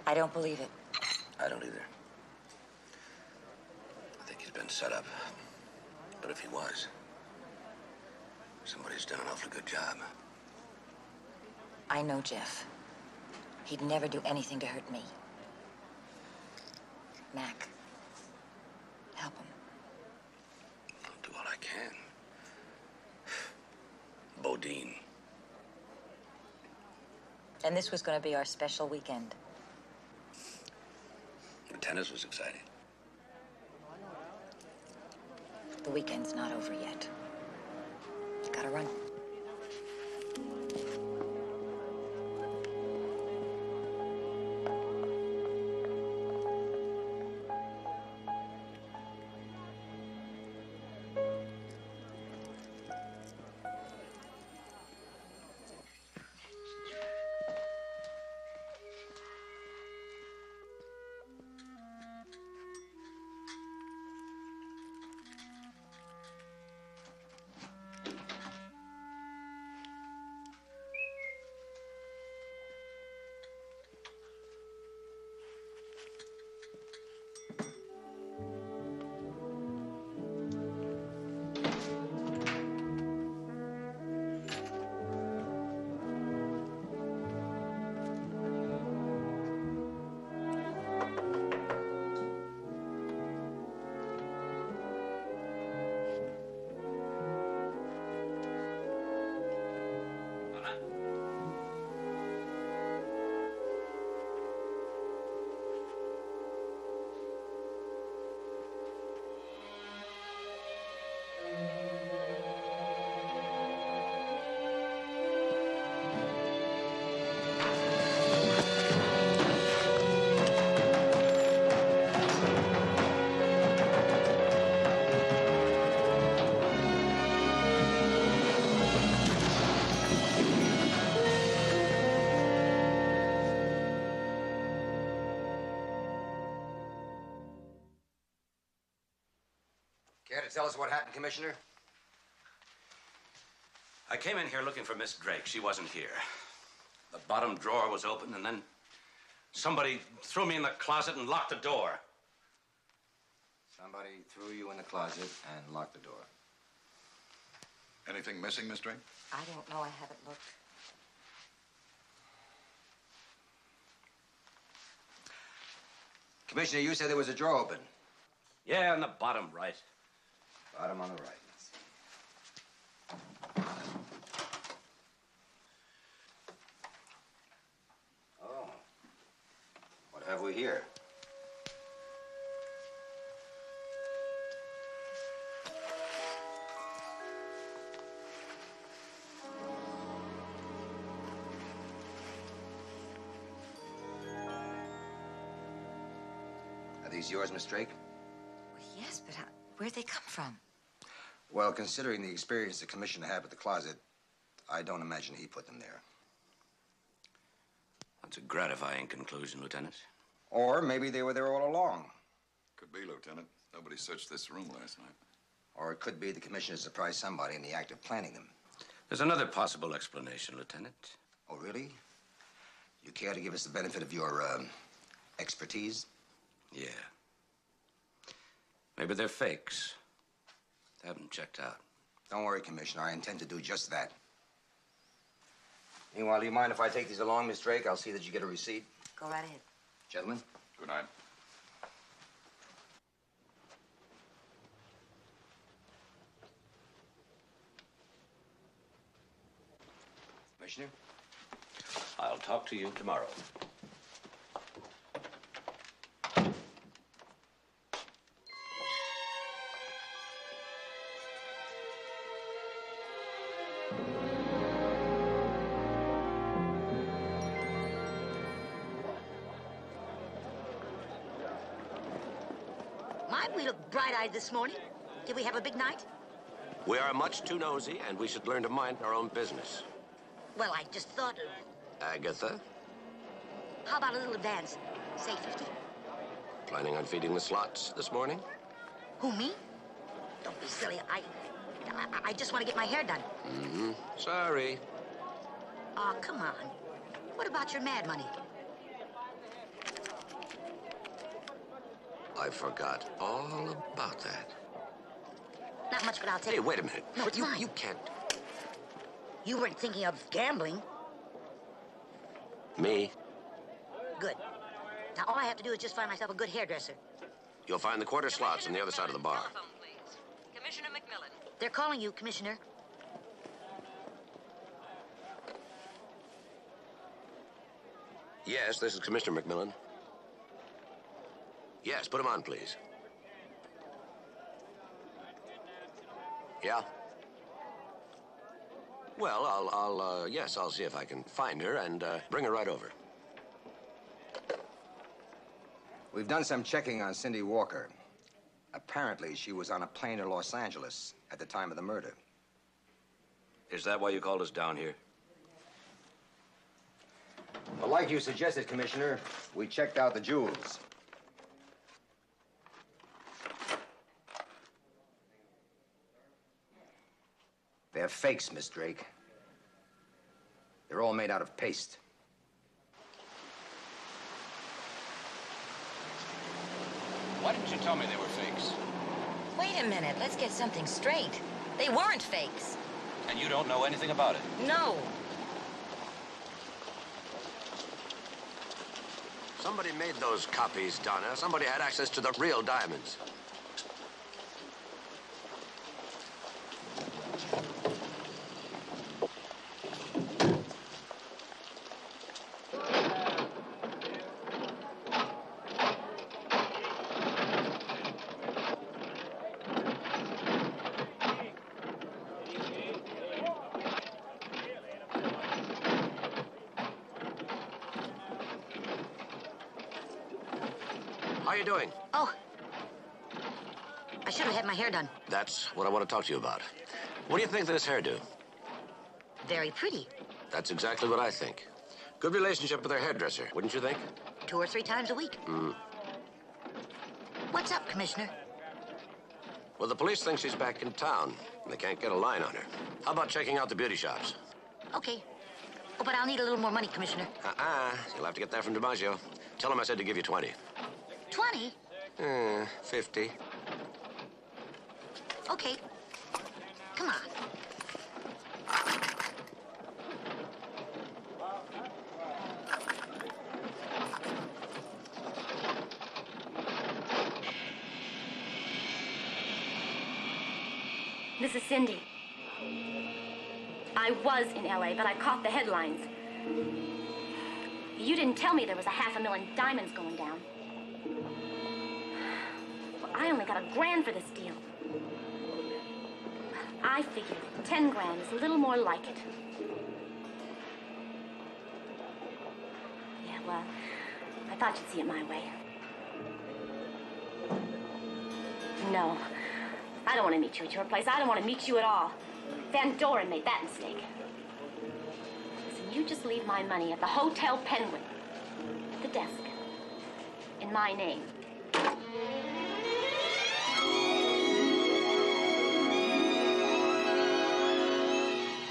Speaker 1: I don't believe it.
Speaker 2: I don't either. I think he's been set up. But if he was, somebody's done an awfully good job.
Speaker 1: I know Jeff. He'd never do anything to hurt me. Mac, help him.
Speaker 2: I'll do all I can. Bodine.
Speaker 1: And this was going to be our special weekend.
Speaker 2: The tennis was exciting.
Speaker 1: The weekend's not over yet. Gotta run.
Speaker 13: tell us what happened, Commissioner?
Speaker 2: I came in here looking for Miss Drake. She wasn't here. The bottom drawer was open, and then somebody threw me in the closet and locked the door.
Speaker 13: Somebody threw you in the closet and locked the door.
Speaker 15: Anything missing, Miss Drake?
Speaker 1: I don't know. I haven't looked.
Speaker 13: Commissioner, you said there was a drawer open.
Speaker 2: Yeah, on the bottom right.
Speaker 13: Bottom on the right. Oh. What have we here? Are these yours, Miss Drake?
Speaker 1: Well, yes, but where'd they come from?
Speaker 13: Well, considering the experience the commissioner had with the closet, I don't imagine he put them there.
Speaker 2: That's a gratifying conclusion, Lieutenant.
Speaker 13: Or maybe they were there all along.
Speaker 15: Could be, Lieutenant. Nobody searched this room last night.
Speaker 13: Or it could be the commissioner surprised somebody in the act of planning them.
Speaker 2: There's another possible explanation, Lieutenant.
Speaker 13: Oh, really? You care to give us the benefit of your, expertise?
Speaker 2: Yeah. Maybe they're fakes. They haven't checked out.
Speaker 13: Don't worry, Commissioner. I intend to do just that. Meanwhile, do you mind if I take these along, Miss Drake? I'll see that you get a receipt.
Speaker 1: Go right ahead.
Speaker 13: Gentlemen?
Speaker 15: Good night.
Speaker 13: Commissioner?
Speaker 2: I'll talk to you tomorrow.
Speaker 16: My, we look bright-eyed this morning. Did we have a big night?
Speaker 6: We are much too nosy, and we should learn to mind our own business.
Speaker 16: Well, I just thought...
Speaker 6: Agatha,
Speaker 16: How about a little advance? Say 50?
Speaker 6: planning on feeding the slots this morning?
Speaker 16: Who, me? Don't be silly. I just want to get my hair done.
Speaker 6: Mm-hmm. Sorry.
Speaker 16: Oh, come on. What about your mad money?
Speaker 6: I forgot all about that.
Speaker 16: Not much, but I'll take
Speaker 6: Hey,
Speaker 16: it.
Speaker 6: wait a minute.
Speaker 16: No, it's fine.
Speaker 6: You can't.
Speaker 16: You weren't thinking of gambling.
Speaker 6: Me?
Speaker 16: Good. Now, all I have to do is just find myself a good hairdresser.
Speaker 6: You'll find the quarter slots on the other side of the bar.
Speaker 1: Telephone, please. Commissioner McMillan.
Speaker 16: They're calling you, Commissioner.
Speaker 6: Yes, this is Commissioner McMillan. Yes, put him on, please. Yeah? Well, yes, I'll see if I can find her and bring her right over.
Speaker 13: We've done some checking on Cindy Walker. Apparently, she was on a plane to Los Angeles at the time of the murder.
Speaker 2: Is that why you called us down here?
Speaker 13: Well, like you suggested, Commissioner, we checked out the jewels. They're fakes, Miss Drake. They're all made out of paste.
Speaker 2: Why didn't you tell me they were fakes?
Speaker 1: Wait a minute. Let's get something straight. They weren't fakes.
Speaker 2: And you don't know anything about it?
Speaker 1: No.
Speaker 6: Somebody made those copies, Donna. Somebody had access to the real diamonds. How are you doing?
Speaker 16: Oh. I should have had my hair done.
Speaker 6: That's what I want to talk to you about. What do you think of this hairdo?
Speaker 16: Very pretty.
Speaker 6: That's exactly what I think. Good relationship with her hairdresser, wouldn't you think?
Speaker 16: 2 or 3 times a week.
Speaker 6: Mm.
Speaker 16: What's up, Commissioner?
Speaker 6: Well, the police think she's back in town. They can't get a line on her. How about checking out the beauty shops?
Speaker 16: Okay. Oh, but I'll need a little more money, Commissioner.
Speaker 6: You'll have to get that from DiMaggio. Tell him I said to give you 20.
Speaker 16: 20?
Speaker 6: 50.
Speaker 16: Okay. Come on.
Speaker 17: This is Cindy. I was in LA, but I caught the headlines. You didn't tell me there was $500,000 diamonds going down. Well, I only got $1,000 for this deal. I figured 10 grand is a little more like it. Yeah, well, I thought you'd see it my way. No. I don't want to meet you at your place. I don't want to meet you at all. Van Doren made that mistake. Listen, you just leave my money at the Hotel Penguin, at the desk, in my name.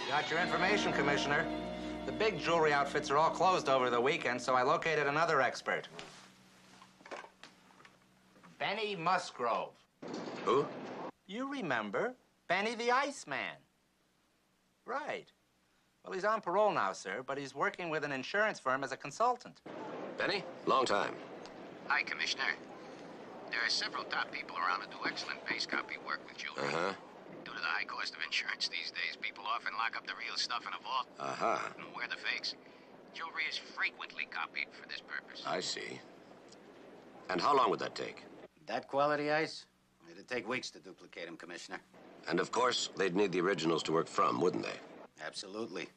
Speaker 3: Got your information, Commissioner. The big jewelry outfits are all closed over the weekend, so I located another expert. Benny Musgrove.
Speaker 6: Who?
Speaker 3: You remember, Benny the Iceman. Right. Well, he's on parole now, sir, but he's working with an insurance firm as a consultant.
Speaker 6: Benny? Long time.
Speaker 18: Hi, Commissioner. There are several top people around that do excellent base copy work with jewelry. Due to the high cost of insurance these days, people often lock up the real stuff in a vault and wear the fakes. Jewelry is frequently copied for this purpose.
Speaker 6: I see. And how long would that take?
Speaker 18: That quality ice? It'd take weeks to duplicate them, Commissioner.
Speaker 6: And of course, they'd need the originals to work from, wouldn't they?
Speaker 18: Absolutely.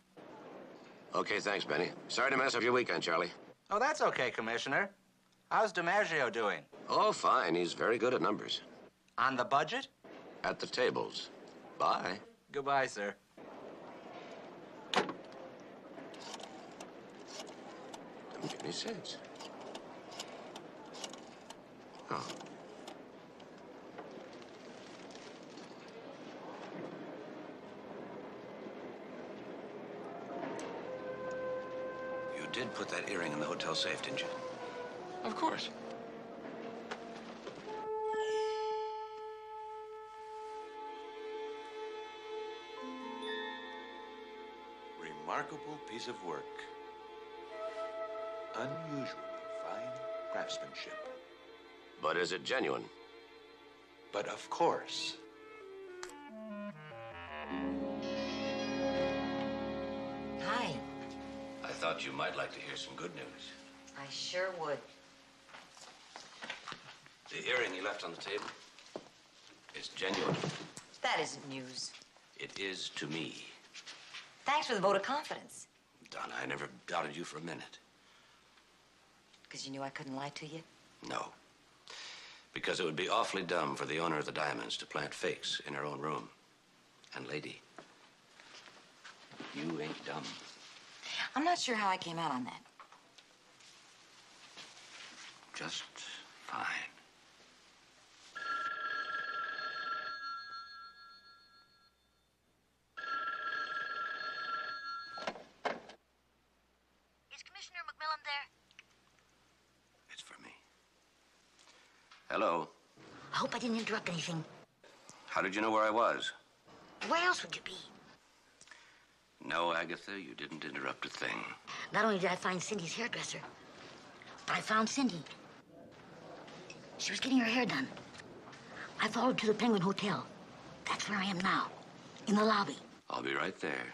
Speaker 6: Okay, thanks, Benny. Sorry to mess up your weekend, Charlie.
Speaker 3: Oh, that's okay, Commissioner. How's DiMaggio doing?
Speaker 6: Oh, fine. He's very good at numbers.
Speaker 3: On the budget?
Speaker 6: At the tables. Bye.
Speaker 3: Goodbye, sir.
Speaker 6: Doesn't make any sense. Oh.
Speaker 2: You did put that earring in the hotel safe, didn't you?
Speaker 4: Of course.
Speaker 19: Remarkable piece of work. Unusually fine craftsmanship.
Speaker 6: But is it genuine?
Speaker 19: But of course.
Speaker 1: Hi.
Speaker 2: I thought you might like to hear some good news.
Speaker 1: I sure would.
Speaker 2: The earring you left on the table is genuine.
Speaker 1: That isn't news.
Speaker 2: It is to me.
Speaker 1: Thanks for the vote of confidence.
Speaker 2: Donna, I never doubted you for a minute.
Speaker 1: Because you knew I couldn't lie to you?
Speaker 2: No. Because it would be awfully dumb for the owner of the diamonds to plant fakes in her own room. And, lady, you ain't dumb.
Speaker 1: I'm not sure how I came out on that.
Speaker 2: Just fine.
Speaker 16: Is Commissioner McMillan there?
Speaker 2: It's for me. Hello.
Speaker 16: I hope I didn't interrupt anything.
Speaker 2: How did you know where I was?
Speaker 16: Where else would you be?
Speaker 2: No, Agatha, you didn't interrupt a thing.
Speaker 16: Not only did I find Cindy's hairdresser, but I found Cindy. She was getting her hair done. I followed to the Penguin Hotel. That's where I am now, in the lobby.
Speaker 2: I'll be right there.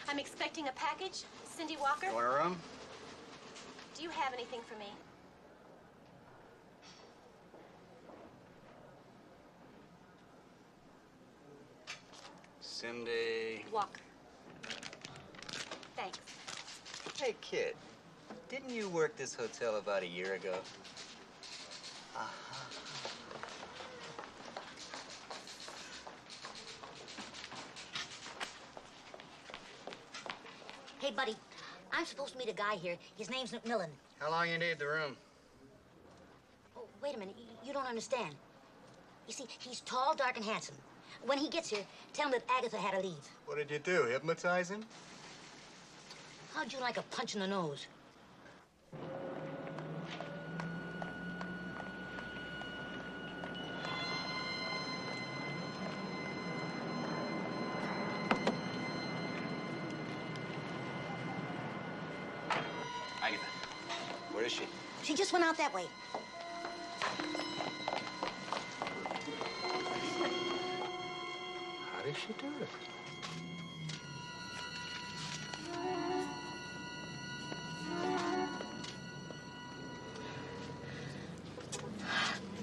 Speaker 10: I'm expecting a package. Cindy Walker?
Speaker 8: You want a room?
Speaker 10: Do you have anything for me?
Speaker 8: Cindy.
Speaker 10: Walker. Thanks.
Speaker 20: Hey, kid. Didn't you work this hotel about a year ago?
Speaker 16: Hey, buddy, I'm supposed to meet a guy here. His name's McMillan.
Speaker 7: How long you need the room?
Speaker 16: Oh, wait a minute. You don't understand. You see, he's tall, dark, and handsome. When he gets here, tell him that Agatha had to leave.
Speaker 7: What did you do, hypnotize him?
Speaker 16: How'd you like a punch in the nose?
Speaker 2: Agatha, where is she?
Speaker 16: She just went out that way.
Speaker 7: How did she do it?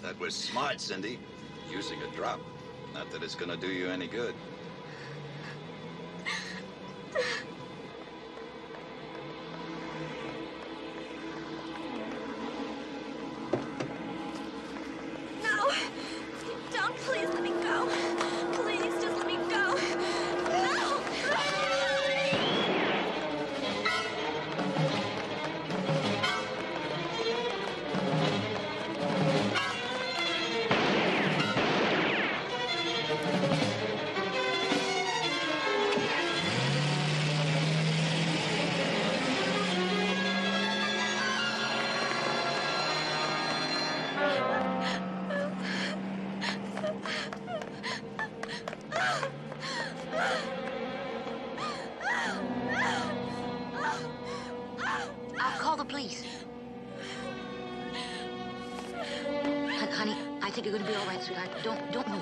Speaker 15: That was smart, Cindy. Using a drop. Not that it's gonna do you any good.
Speaker 1: No! Don't, please let me go. Please, just let me go. No!
Speaker 16: I'll call the police. Honey, I think you're gonna be all right, sweetheart. Don't move.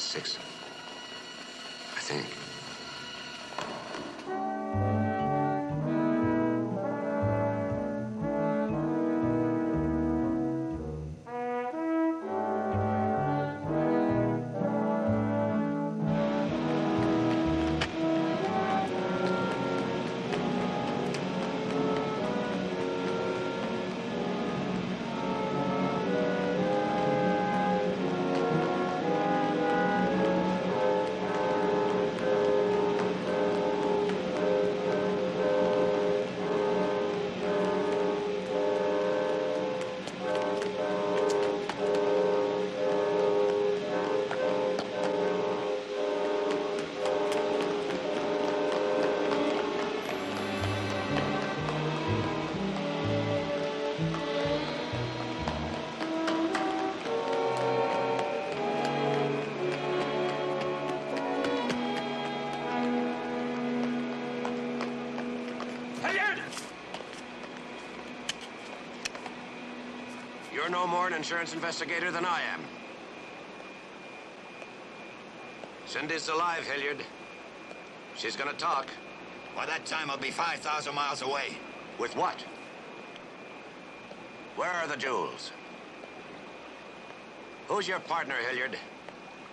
Speaker 6: 6, I think. You're no more an insurance investigator than I am. Cindy's alive, Hilliard. She's gonna talk.
Speaker 18: By that time, I'll be 5,000 miles away.
Speaker 6: With what? Where are the jewels? Who's your partner, Hilliard?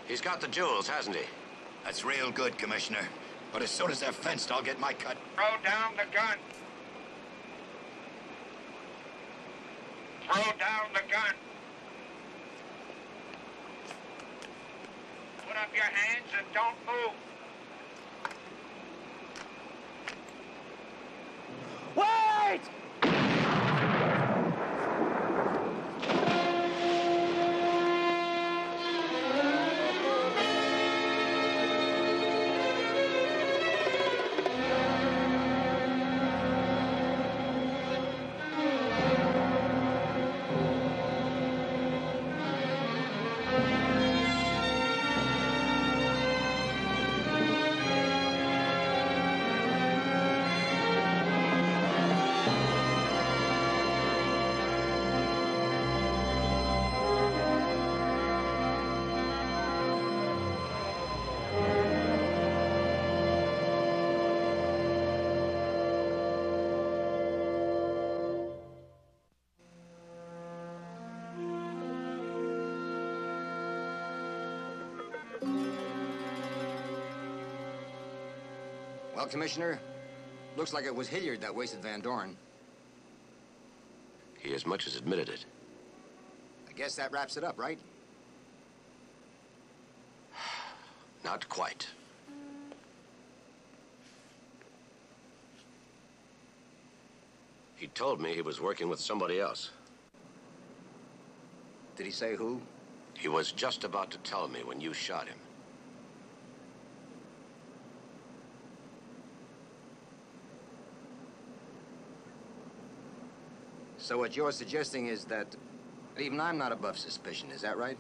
Speaker 6: He's got the jewels, hasn't he?
Speaker 18: That's real good, Commissioner. But as soon as they're fenced, I'll get my cut.
Speaker 20: Throw down the gun. Throw down the gun. Put up your hands and don't move.
Speaker 21: Wait!
Speaker 13: Well, Commissioner, looks like it was Hilliard that wasted Van Dorn.
Speaker 6: He as much as admitted it.
Speaker 13: I guess that wraps it up, right?
Speaker 6: Not quite. He told me he was working with somebody else.
Speaker 13: Did he say who?
Speaker 6: He was just about to tell me when you shot him.
Speaker 13: So what you're suggesting is that even I'm not above suspicion, is that right?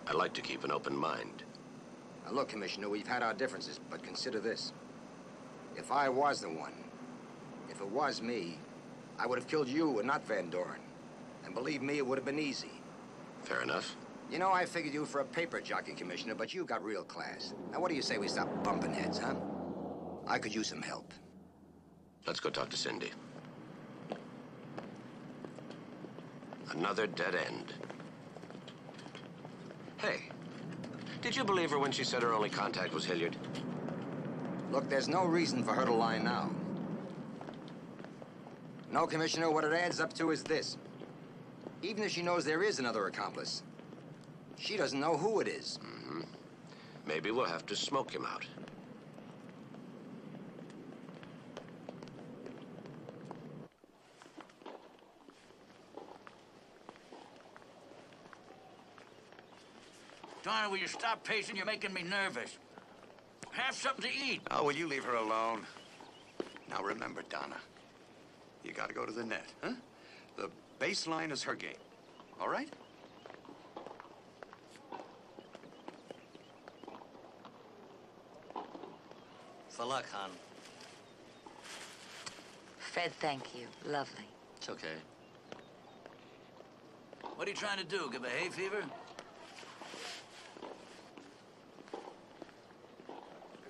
Speaker 6: I like to keep an open mind.
Speaker 13: Now look, Commissioner, we've had our differences, but consider this. If I was the one, if it was me, I would have killed you and not Van Dorn. And believe me, it would have been easy.
Speaker 6: Fair enough.
Speaker 13: You know, I figured you for a paper jockey, Commissioner, but you got real class. Now, what do you say we stop bumping heads, huh? I could use some help.
Speaker 6: Let's go talk to Cindy. Another dead end. Hey, did you believe her when she said her only contact was Hilliard?
Speaker 13: Look, there's no reason for her to lie now. No, Commissioner, what it adds up to is this. Even if she knows there is another accomplice, she doesn't know who it is.
Speaker 6: Mm-hmm. Maybe we'll have to smoke him out.
Speaker 11: Donna, will you stop pacing? You're making me nervous. Have something to eat.
Speaker 8: Oh, will you leave her alone? Now remember, Donna, you gotta go to the net, huh? The baseline is her game, all right?
Speaker 11: For luck, hon.
Speaker 1: Fred, thank you. Lovely.
Speaker 11: It's okay. What are you trying to do? Give a hay fever?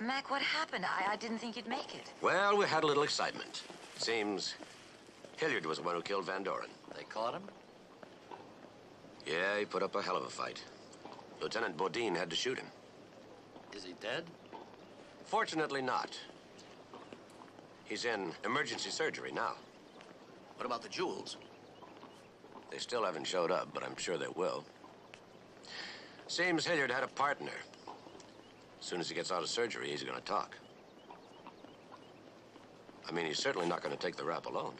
Speaker 1: Mac, what happened? I didn't think you'd make it.
Speaker 6: Well, we had a little excitement. Seems Hilliard was the one who killed Van Doren.
Speaker 12: They caught him?
Speaker 6: Yeah, he put up a hell of a fight. Lieutenant Bodine had to shoot him.
Speaker 12: Is he dead?
Speaker 6: Fortunately not. He's in emergency surgery now.
Speaker 11: What about the jewels?
Speaker 6: They still haven't showed up, but I'm sure they will. Seems Hilliard had a partner. As soon as he gets out of surgery, he's gonna talk. I mean, he's certainly not gonna take the rap alone.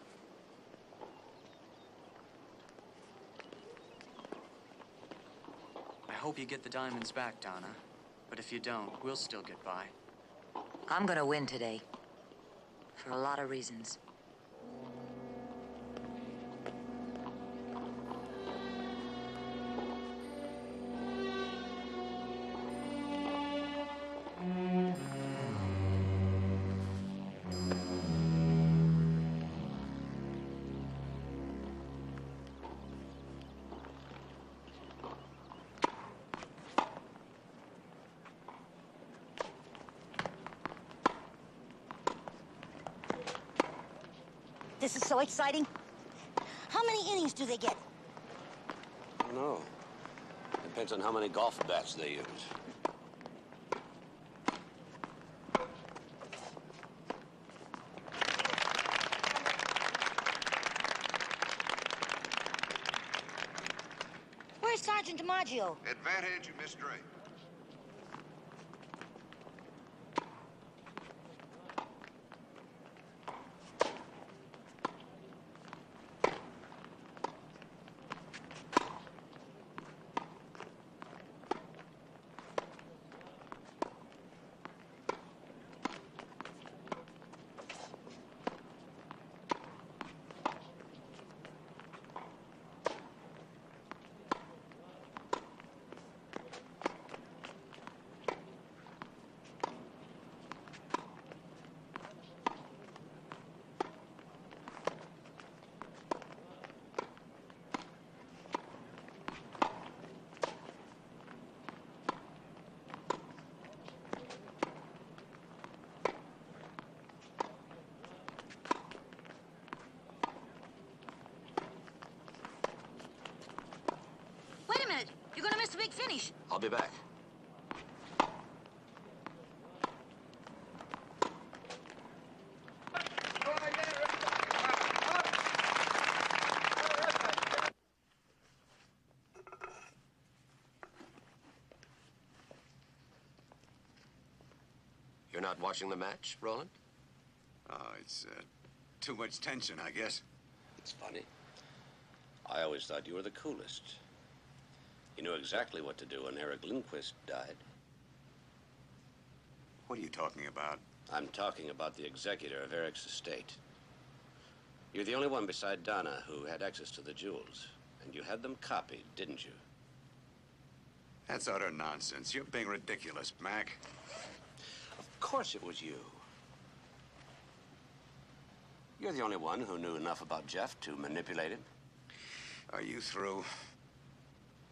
Speaker 14: I hope you get the diamonds back, Donna. But if you don't, we'll still get by.
Speaker 1: I'm gonna win today. For a lot of reasons.
Speaker 16: This is so exciting. How many innings do they get?
Speaker 2: I don't know. Depends on how many golf bats they use.
Speaker 16: Where's Sergeant DiMaggio?
Speaker 9: Advantage, Miss Drake.
Speaker 16: Wait a minute. You're gonna miss the big finish.
Speaker 6: I'll be back. You're not watching the match, Roland?
Speaker 8: Oh, it's too much tension, I guess.
Speaker 2: It's funny. I always thought you were the coolest. You knew exactly what to do when Eric Lindquist died.
Speaker 8: What are you talking about?
Speaker 2: I'm talking about the executor of Eric's estate. You're the only one beside Donna who had access to the jewels. And you had them copied, didn't you?
Speaker 8: That's utter nonsense. You're being ridiculous, Mac.
Speaker 2: Of course it was you. You're the only one who knew enough about Jeff to manipulate him.
Speaker 8: Are you through?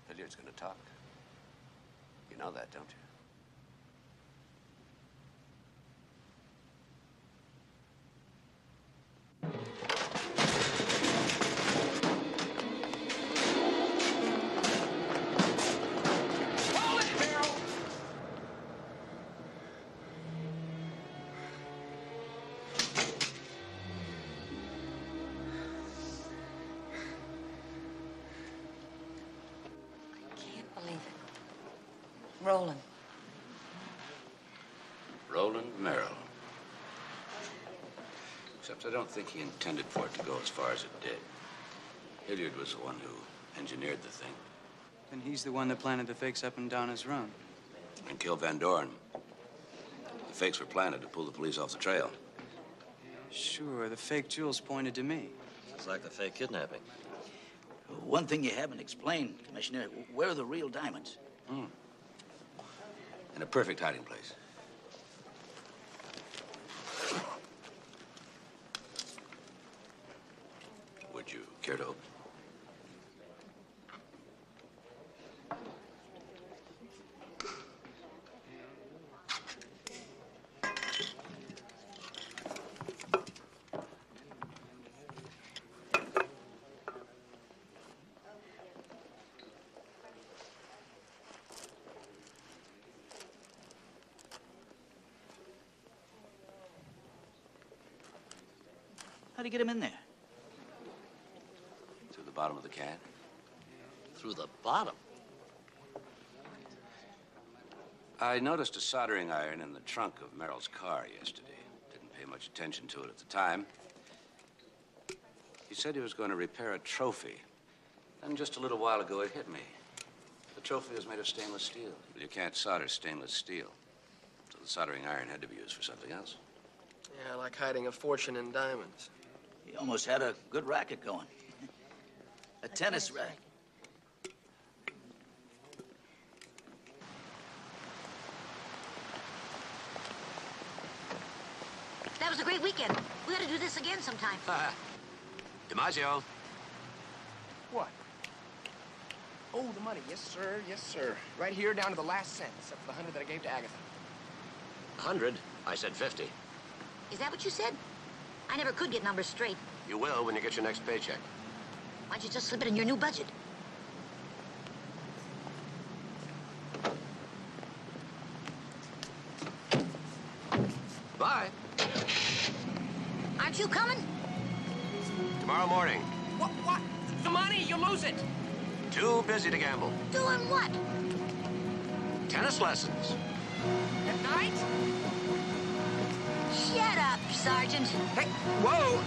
Speaker 2: Hilliard's gonna talk. You know that, don't you?
Speaker 1: Roland.
Speaker 2: Roland Merrill. Except I don't think he intended for it to go as far as it did. Hilliard was the one who engineered the thing.
Speaker 14: Then he's the one that planted the fakes up in Donna's room.
Speaker 2: And killed Van Doren. The fakes were planted to pull the police off the trail.
Speaker 14: Sure, the fake jewels pointed to me.
Speaker 12: It's like the fake kidnapping.
Speaker 11: One thing you haven't explained, Commissioner, where are the real diamonds?
Speaker 2: In a perfect hiding place. Would you care to open?
Speaker 11: How'd he get him in there?
Speaker 2: Through the bottom of the can.
Speaker 6: Through the bottom?
Speaker 2: I noticed a soldering iron in the trunk of Merrill's car yesterday. Didn't pay much attention to it at the time. He said he was going to repair a trophy. Then just a little while ago, it hit me. The trophy is made of stainless steel. But you can't solder stainless steel. So the soldering iron had to be used for something else.
Speaker 4: Yeah, like hiding a fortune in diamonds.
Speaker 11: He almost had a good racket going. A tennis racket.
Speaker 16: That was a great weekend. We ought to do this again sometime.
Speaker 6: DiMaggio.
Speaker 4: What? Oh, the money. Yes, sir. Yes, sir. Right here, down to the last cent, except for the 100 that I gave to Agatha.
Speaker 6: 100? I said 50.
Speaker 16: Is that what you said? I never could get numbers straight.
Speaker 6: You will when you get your next paycheck.
Speaker 16: Why don't you just slip it in your new budget?
Speaker 6: Bye.
Speaker 16: Aren't you coming?
Speaker 6: Tomorrow morning.
Speaker 4: What? The money, you lose it.
Speaker 6: Too busy to gamble.
Speaker 16: Doing what?
Speaker 6: Tennis lessons.
Speaker 4: At night?
Speaker 16: Shut up, Sergeant.
Speaker 4: Hey, whoa.